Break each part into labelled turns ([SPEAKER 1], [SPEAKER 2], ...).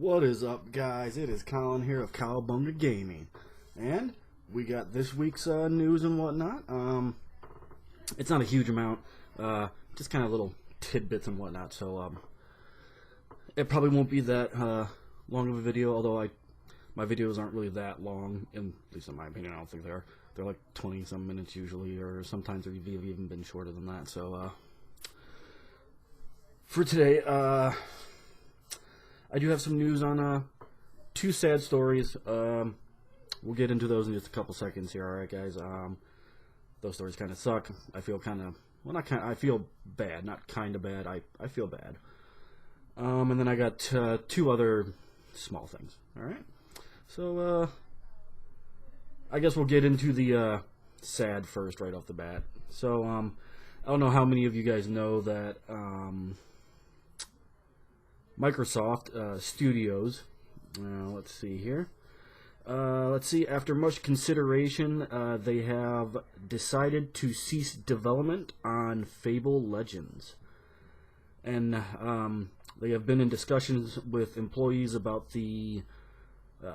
[SPEAKER 1] What is up, guys? It is Colin here of Cowabunga Gaming, and we got this week's news and whatnot. It's not a huge amount, just kind of little tidbits and whatnot, so it probably won't be that long of a video, although my videos aren't really that long, at least in my opinion. I don't think they are. They're like 20-some minutes usually, or sometimes they've even been shorter than that. So for today, I do have some news on two sad stories. We'll get into those in just a couple seconds here, alright guys? Those stories kind of suck. I feel kind of, well, not kind of, I feel bad, not kind of bad. I feel bad. And then I got two other small things, alright? So, I guess we'll get into the sad first right off the bat. So, I don't know how many of you guys know that Microsoft Studios, let's see here. After much consideration, they have decided to cease development on Fable Legends. And they have been in discussions with employees about the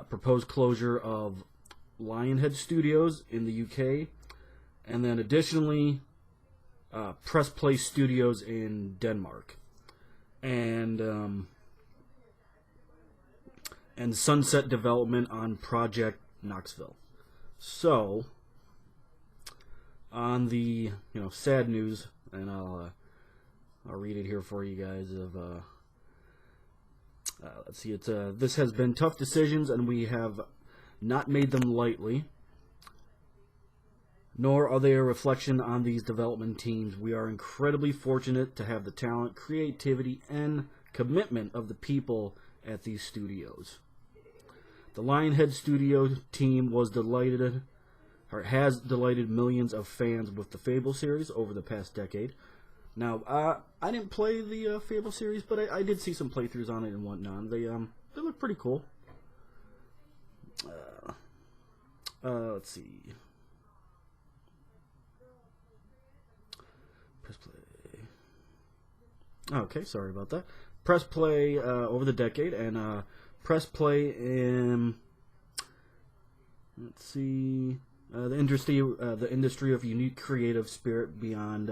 [SPEAKER 1] proposed closure of Lionhead Studios in the UK, and then additionally Press Play Studios in Denmark, and Sunset Development on Project Knoxville. So, on the sad news, and I'll read it here for you guys. Let's see. It's this has been tough decisions, and we have not made them lightly. Nor are they a reflection on these development teams. We are incredibly fortunate to have the talent, creativity, and commitment of the people at these studios. The Lionhead Studio team was delighted, or has delighted millions of fans with the Fable series over the past decade. Now, I didn't play the Fable series, but I did see some playthroughs on it and whatnot. They look pretty cool. Let's see. Press play. Okay, sorry about that. Press play over the decade, and press play in, let's see, the industry of unique creative spirit beyond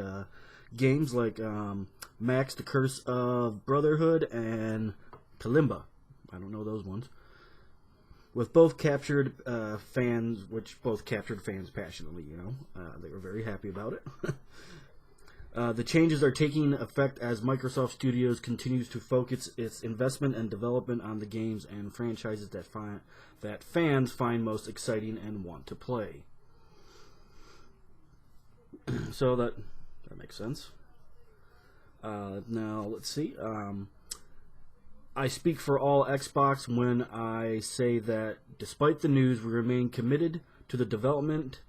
[SPEAKER 1] games like Max: The Curse of Brotherhood and Kalimba. I don't know those ones. With both captured fans, which both captured fans passionately, they were very happy about it. The changes are taking effect as Microsoft Studios continues to focus its investment and development on the games and franchises that fans find most exciting and want to play. So that makes sense. Now, let's see. I speak for all Xbox when I say that despite the news, we remain committed to the development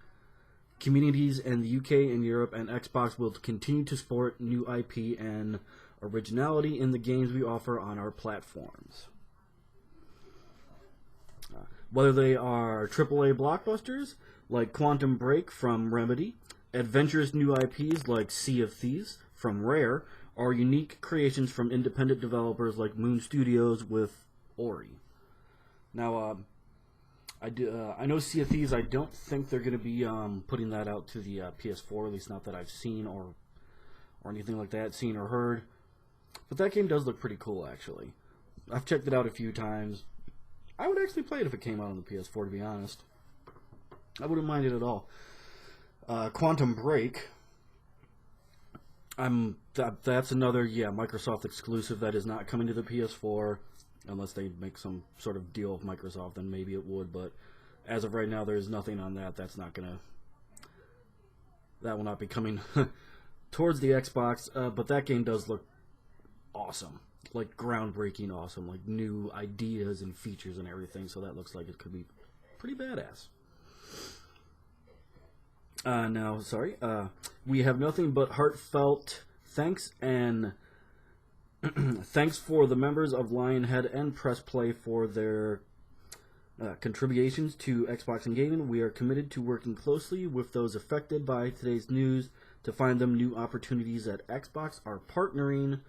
[SPEAKER 1] communities in the UK and Europe, and Xbox will continue to support new IP and originality in the games we offer on our platforms. Whether they are AAA blockbusters like Quantum Break from Remedy, adventurous new IPs like Sea of Thieves from Rare, or unique creations from independent developers like Moon Studios with Ori. Now, I know Sea of Thieves. I don't think they're going to be putting that out to the PS4, at least not that I've seen or anything like that, seen or heard. But that game does look pretty cool, actually. I've checked it out a few times. I would actually play it if it came out on the PS4, to be honest. I wouldn't mind it at all. Quantum Break. That's another, Microsoft exclusive that is not coming to the PS4. Unless they make some sort of deal with Microsoft, then maybe it would. But as of right now, there is nothing on that. That will not be coming towards the Xbox. But that game does look awesome, like groundbreaking awesome, like new ideas and features and everything. So that looks like it could be pretty badass. We have nothing but heartfelt thanks and thanks for the members of Lionhead and Press Play for their contributions to Xbox and gaming. We are committed to working closely with those affected by today's news to find them new opportunities at Xbox. Are partnering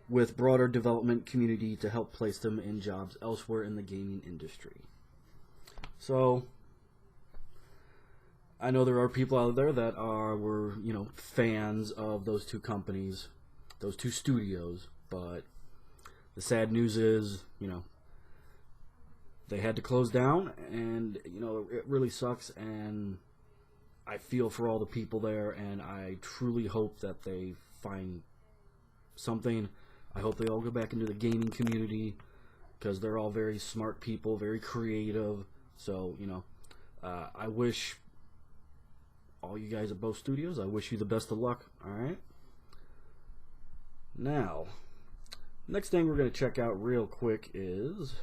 [SPEAKER 1] with broader development community to help place them in jobs elsewhere in the gaming industry. So, I know there are people out there that were fans of those two companies, those two studios, but the sad news is, they had to close down, and, it really sucks, and I feel for all the people there, and I truly hope that they find something. I hope they all go back into the gaming community, because they're all very smart people, very creative, so, I wish all you guys at both studios, I wish you the best of luck, alright? Now, next thing we're going to check out real quick is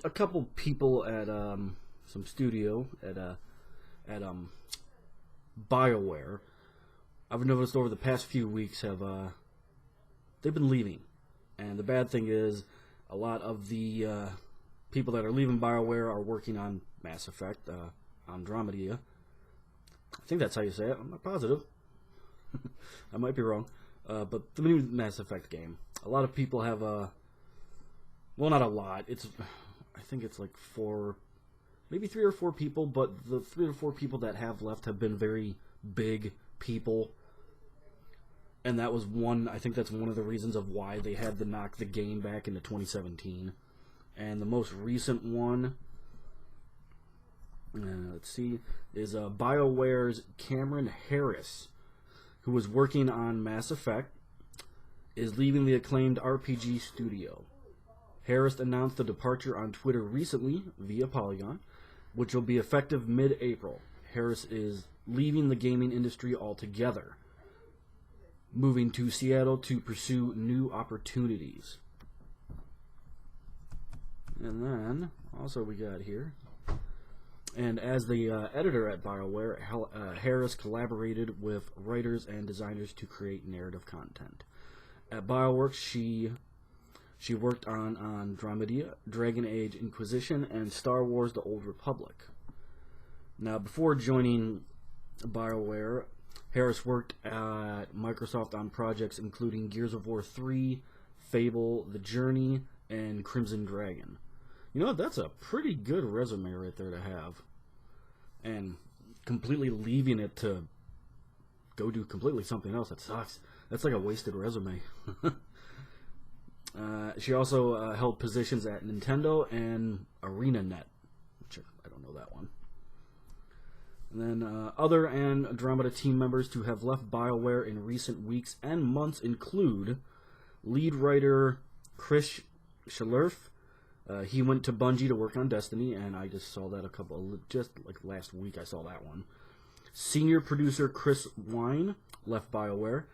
[SPEAKER 1] a couple people at some studio at Bioware. I've noticed over the past few weeks they've been leaving, and the bad thing is a lot of the people that are leaving Bioware are working on Mass Effect, Andromeda. I think that's how you say it. I'm not positive. I might be wrong. But the new Mass Effect game. A lot of people have well, not a lot. I think it's like maybe 3 or 4 people, but the 3 or 4 people that have left have been very big people. And that was I think that's one of the reasons of why they had to knock the game back into 2017. And the most recent one, let's see, is BioWare's Cameron Harris, who was working on Mass Effect, is leaving the acclaimed RPG studio. Harris announced the departure on Twitter recently via Polygon, which will be effective mid-April. Harris is leaving the gaming industry altogether, moving to Seattle to pursue new opportunities. And then, also we got here, and as the editor at BioWare, Harris collaborated with writers and designers to create narrative content. At BioWorks, she worked on Andromeda, Dragon Age Inquisition, and Star Wars: The Old Republic. Now, before joining BioWare, Harris worked at Microsoft on projects including Gears of War 3, Fable, The Journey, and Crimson Dragon. That's a pretty good resume right there to have. And completely leaving it to go do completely something else, that sucks. That's like a wasted resume. She also held positions at Nintendo and ArenaNet, which I don't know that one. And then other Andromeda team members to have left BioWare in recent weeks and months include lead writer Chris Schlerf. He went to Bungie to work on Destiny, and I just saw that just like last week I saw that one. Senior producer Chris Wine left BioWare.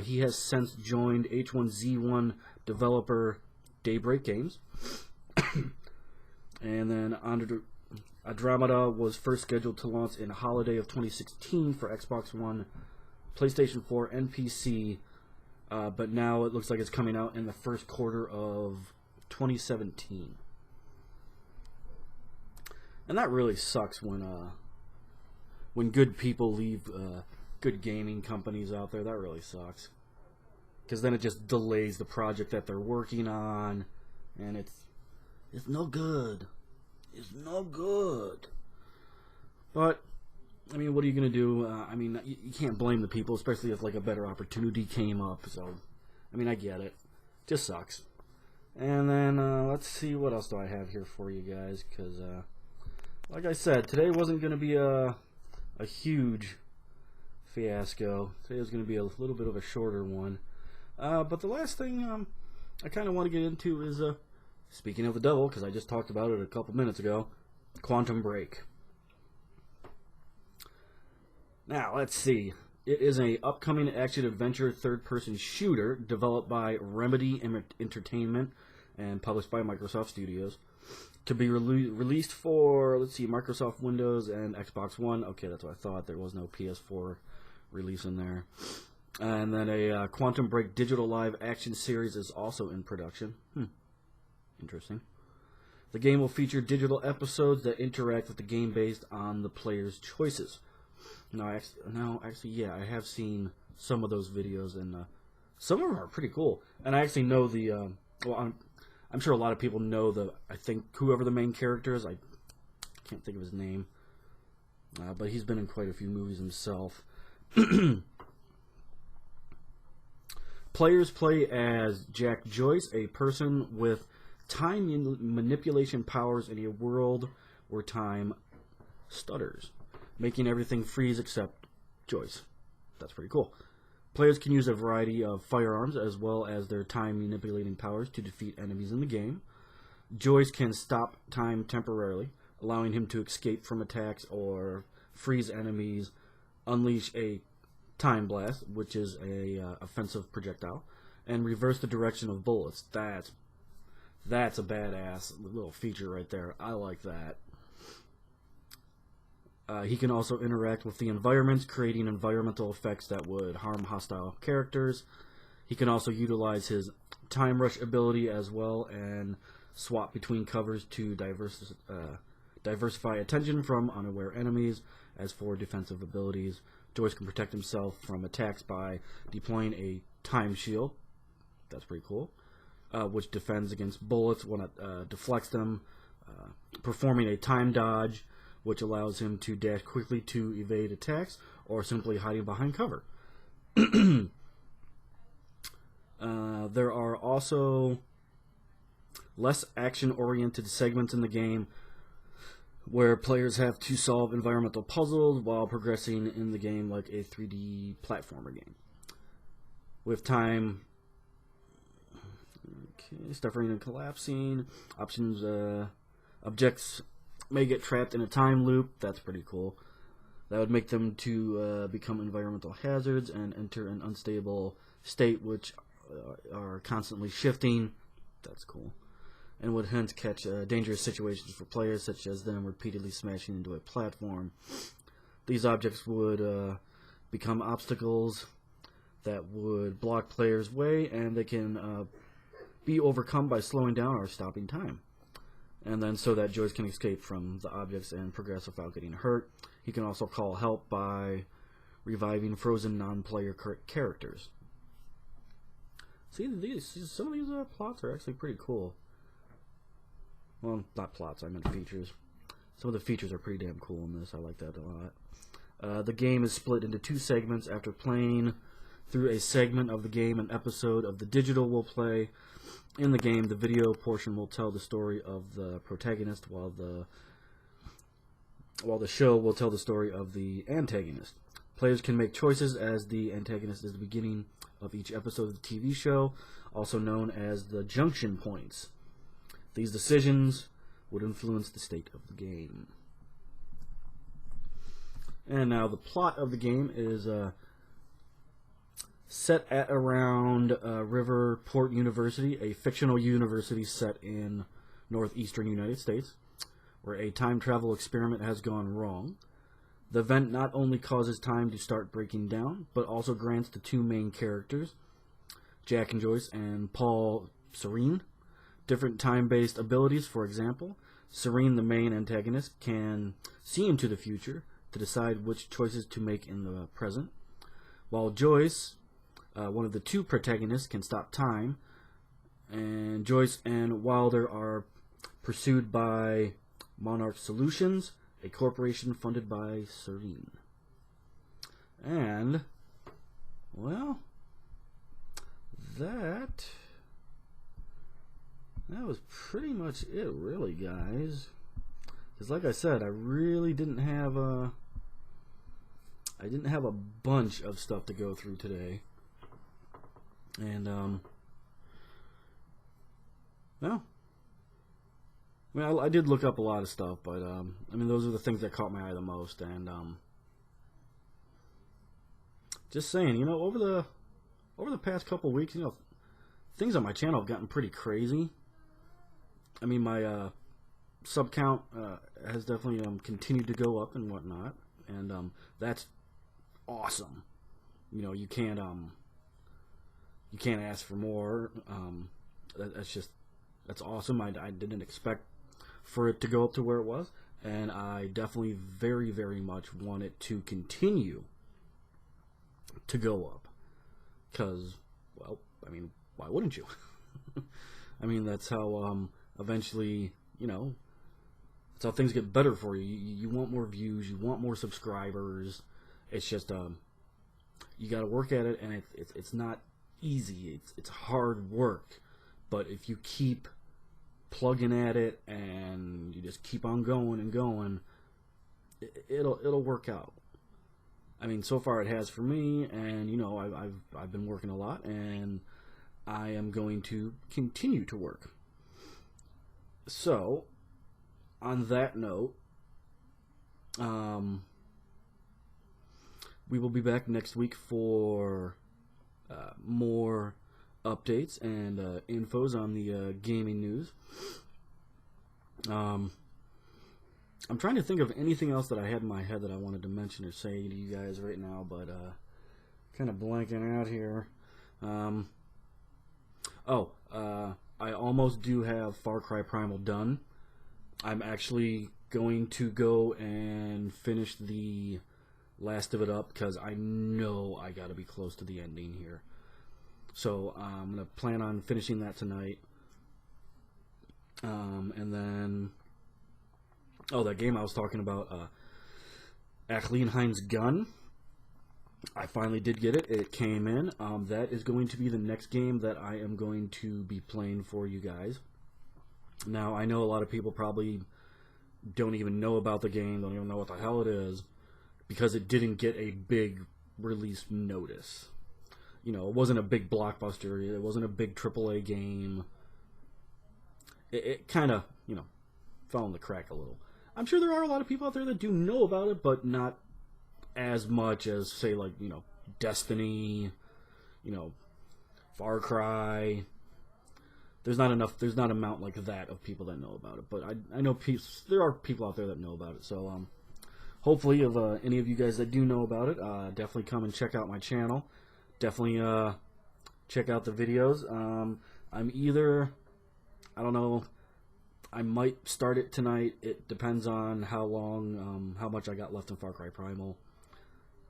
[SPEAKER 1] He has since joined H1Z1 developer Daybreak Games. And then Andromeda was first scheduled to launch in holiday of 2016 for Xbox One, PlayStation 4, and PC, but now it looks like it's coming out in the first quarter of 2017. And that really sucks when good people leave good gaming companies out there. That really sucks, because then it just delays the project that they're working on, and it's no good. It's no good. But I mean, what are you gonna do? I mean, you can't blame the people, especially if like a better opportunity came up. So, I mean, I get it. Just sucks. And then let's see, what else do I have here for you guys? Because, like I said, today wasn't gonna be a huge fiasco. Today was gonna be a little bit of a shorter one. But the last thing I kind of want to get into is, speaking of the devil, because I just talked about it a couple minutes ago, Quandrum Break. Now, let's see. It is an upcoming action-adventure third-person shooter developed by Remedy Entertainment and published by Microsoft Studios. To be released for, let's see, Microsoft Windows and Xbox One. Okay, that's what I thought. There was no PS4 release in there. And then a Quantum Break digital live action series is also in production. Interesting. The game will feature digital episodes that interact with the game based on the player's choices. No, actually, yeah, I have seen some of those videos, and some of them are pretty cool. And I actually know the. I'm sure a lot of people know the. I think whoever the main character is, I can't think of his name, but he's been in quite a few movies himself. Players play as Jack Joyce, a person with time manipulation powers in a world where time stutters, making everything freeze except Joyce. That's pretty cool. Players can use a variety of firearms as well as their time manipulating powers to defeat enemies in the game. Joyce can stop time temporarily, allowing him to escape from attacks or freeze enemies, unleash a time blast, which is a offensive projectile, and reverse the direction of bullets. That's a badass little feature right there. I like that. He can also interact with the environments, creating environmental effects that would harm hostile characters. He can also utilize his time rush ability as well and swap between covers to diversify attention from unaware enemies. As for defensive abilities, Joyce can protect himself from attacks by deploying a time shield. That's pretty cool. Which defends against bullets when it deflects them. Performing a time dodge, which allows him to dash quickly to evade attacks, or simply hiding behind cover. There are also less action-oriented segments in the game where players have to solve environmental puzzles while progressing in the game like a 3D platformer game. With time, stuttering and collapsing, objects may get trapped in a time loop. That's pretty cool. That would make them to become environmental hazards and enter an unstable state, which are constantly shifting. That's cool. And would hence catch dangerous situations for players, such as them repeatedly smashing into a platform. These objects would become obstacles that would block players' way, and they can be overcome by slowing down or stopping time. And then so that Joyce can escape from the objects and progress without getting hurt. He can also call help by reviving frozen non-player characters. See, some of these plots are actually pretty cool. Well, not plots, I meant features. Some of the features are pretty damn cool in this. I like that a lot. The game is split into two segments. After playing through a segment of the game, an episode of the digital will play. In the game, the video portion will tell the story of the protagonist, while the show will tell the story of the antagonist. Players can make choices as the antagonist is the beginning of each episode of the TV show, also known as the junction points. These decisions would influence the state of the game. And now the plot of the game is set at around Riverport University, a fictional university set in northeastern United States, where a time travel experiment has gone wrong. The event not only causes time to start breaking down, but also grants the two main characters, Jack and Joyce and Paul Serene, different time-based abilities. For example, Serene, the main antagonist, can see into the future to decide which choices to make in the present, while Joyce, one of the two protagonists, can stop time, and Joyce and Wilder are pursued by Monarch Solutions, a corporation funded by Serene. And, well, that was pretty much it, really, guys. Because, like I said, I really didn't have a bunch of stuff to go through today. And, well, I mean, I did look up a lot of stuff, but, I mean, those are the things that caught my eye the most, and, just saying, you know, over the past couple weeks, you know, things on my channel have gotten pretty crazy. I mean, my, sub count, has definitely, continued to go up and whatnot, and, that's awesome. You know, you can't ask for more. That's awesome. I didn't expect for it to go up to where it was. and I definitely very, very much want it to continue to go up. Because, well, I mean, why wouldn't you? I mean, that's how eventually, you know, that's how things get better for you. You want more views, you want more subscribers. It's just you got to work at it, and it's not easy. It's hard work, but if you keep plugging at it and you just keep on going and going, it'll work out. I mean, so far it has for me, and you know, I've been working a lot, and I am going to continue to work. So, on that note, we will be back next week for more updates and infos on the gaming news. I'm trying to think of anything else that I had in my head that I wanted to mention or say to you guys right now, but kind of blanking out here. I almost do have Far Cry Primal done. I'm actually going to go and finish the last of it up because I know I got to be close to the ending here. So I'm going to plan on finishing that tonight. And then, that game I was talking about, Lionhead's Gun. I finally did get it. It came in. That is going to be the next game that I am going to be playing for you guys. Now, I know a lot of people probably don't even know about the game, don't even know what the hell it is, because it didn't get a big release notice. You know, it wasn't a big blockbuster. It wasn't a big AAA game. It kind of, you know, fell in the crack a little. I'm sure there are a lot of people out there that do know about it, but not as much as, say, like, you know, Destiny, you know, Far Cry. There's not an amount like that of people that know about it, but I know there are people out there that know about it. So hopefully, if any of you guys that do know about it, definitely come and check out my channel. Definitely check out the videos. I'm either, I don't know, I might start it tonight. It depends on how long, how much I got left in Far Cry Primal.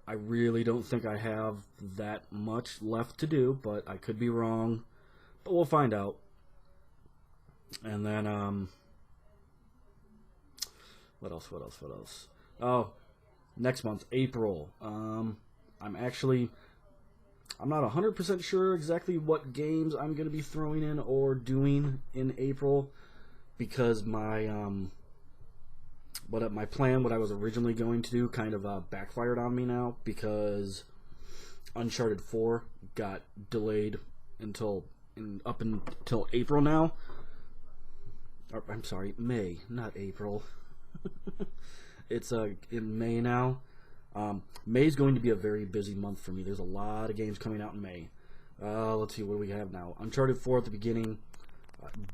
[SPEAKER 1] I really don't think I have that much left to do, but I could be wrong. But we'll find out. And then, what else? Oh, next month, April. I'm not 100% sure exactly what games I'm going to be throwing in or doing in April, because my plan, what I was originally going to do, kind of backfired on me now, because Uncharted 4 got delayed up until April now. I'm sorry, May, not April. It's in May now. May is going to be a very busy month for me. There's a lot of games coming out in May. Let's see, what do we have now? Uncharted 4 at the beginning.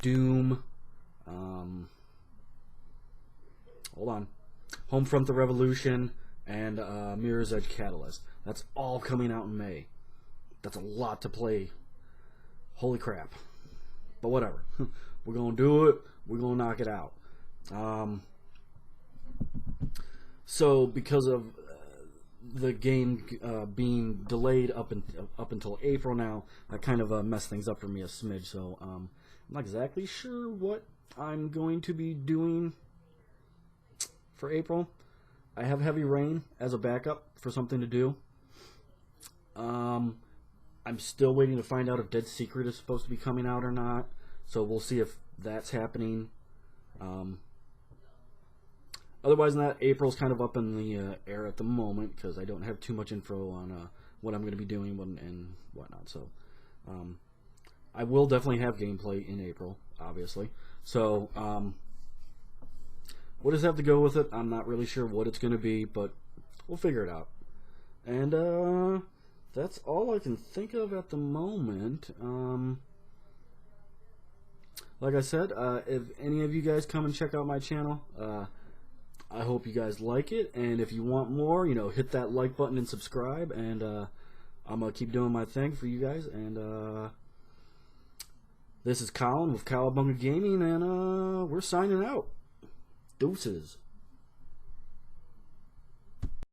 [SPEAKER 1] Doom. Hold on. Homefront: The Revolution, and Mirror's Edge Catalyst. That's all coming out in May. That's a lot to play. Holy crap. But whatever. We're going to do it. We're going to knock it out. So, because of the game being delayed up until April now, that kind of messed things up for me a smidge. So, I'm not exactly sure what I'm going to be doing for April. I have Heavy Rain as a backup for something to do. I'm still waiting to find out if Dead Secret is supposed to be coming out or not. So we'll see if that's happening. Otherwise than that, April's kind of up in the air at the moment, because I don't have too much info on what I'm going to be doing and whatnot. So I will definitely have gameplay in April, obviously. So what does it have to go with it? I'm not really sure what it's going to be, but we'll figure it out. And that's all I can think of at the moment. Like I said, if any of you guys come and check out my channel, I hope you guys like it. And if you want more, you know, hit that like button and subscribe. And I'm going to keep doing my thing for you guys. And this is Colin with Cowabunga Gaming, and we're signing out. Deuces.